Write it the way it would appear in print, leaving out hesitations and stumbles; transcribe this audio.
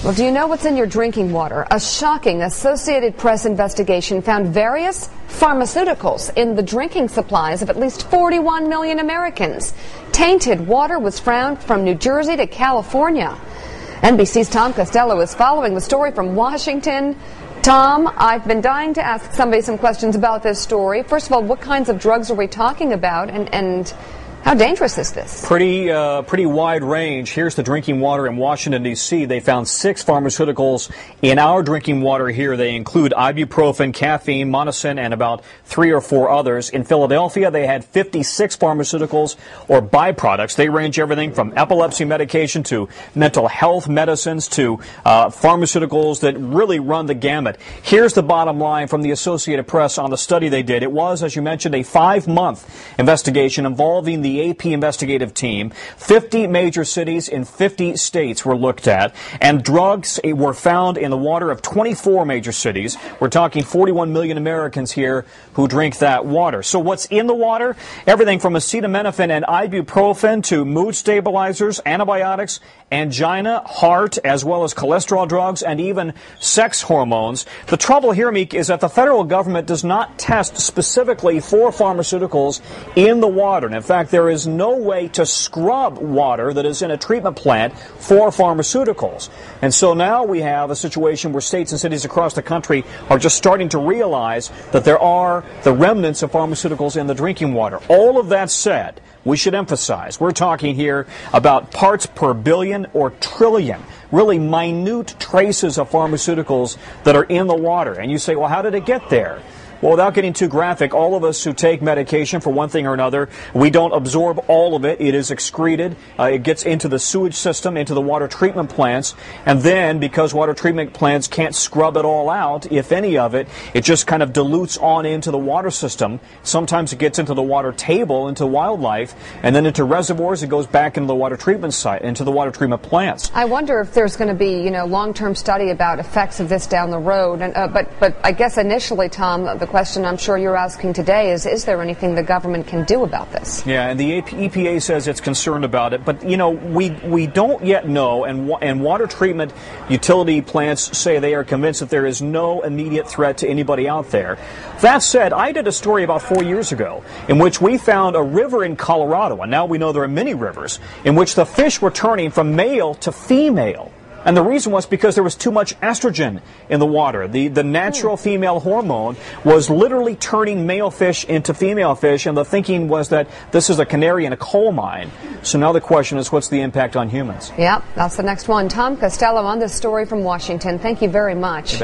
Well, do you know what's in your drinking water? A shocking Associated Press investigation found various pharmaceuticals in the drinking supplies of at least 41 million Americans. Tainted water was found from New Jersey to California. NBC's Tom Costello is following the story from Washington. Tom, I've been dying to ask somebody some questions about this story. First of all, what kinds of drugs are we talking about, and how dangerous is this? Pretty wide range. Here's the drinking water in Washington, D.C. They found 6 pharmaceuticals in our drinking water here. They include ibuprofen, caffeine, monosin, and about 3 or 4 others. In Philadelphia, they had 56 pharmaceuticals or byproducts. They range everything from epilepsy medication to mental health medicines to pharmaceuticals that really run the gamut. Here's the bottom line from the Associated Press on the study they did. It was, as you mentioned, a 5-month investigation involving the AP investigative team. 50 major cities in 50 states were looked at, and drugs were found in the water of 24 major cities. We're talking 41 million Americans here who drink that water. So what's in the water? Everything from acetaminophen and ibuprofen to mood stabilizers, antibiotics, angina, heart, as well as cholesterol drugs, and even sex hormones. The trouble here, Meek, is that the federal government does not test specifically for pharmaceuticals in the water. And in fact, there is no way to scrub water that is in a treatment plant for pharmaceuticals. And so now we have a situation where states and cities across the country are just starting to realize that there are the remnants of pharmaceuticals in the drinking water. All of that said, we should emphasize, we're talking here about parts per billion or trillion, really minute traces of pharmaceuticals that are in the water. And you say, well, how did it get there? Well, without getting too graphic, all of us who take medication for one thing or another, we don't absorb all of it. It is excreted. It gets into the sewage system, into the water treatment plants. And then, because water treatment plants can't scrub it all out, if any of it, it just kind of dilutes on into the water system. Sometimes it gets into the water table, into wildlife, and then into reservoirs. It goes back into the water treatment site, into the water treatment plants. I wonder if there's going to be, long-term study about effects of this down the road. And, but I guess initially, Tom, the question I'm sure you're asking today is there anything the government can do about this? Yeah, and the EPA says it's concerned about it, but we don't yet know, and water treatment utility plants say they are convinced that there is no immediate threat to anybody out there. That said, I did a story about 4 years ago in which we found a river in Colorado, and now we know there are many rivers, in which the fish were turning from male to female. And the reason was because there was too much estrogen in the water. The natural female hormone was literally turning male fish into female fish, and the thinking was that this is a canary in a coal mine. So now the question is, what's the impact on humans? Yeah, that's the next one. Tom Costello on this story from Washington. Thank you very much.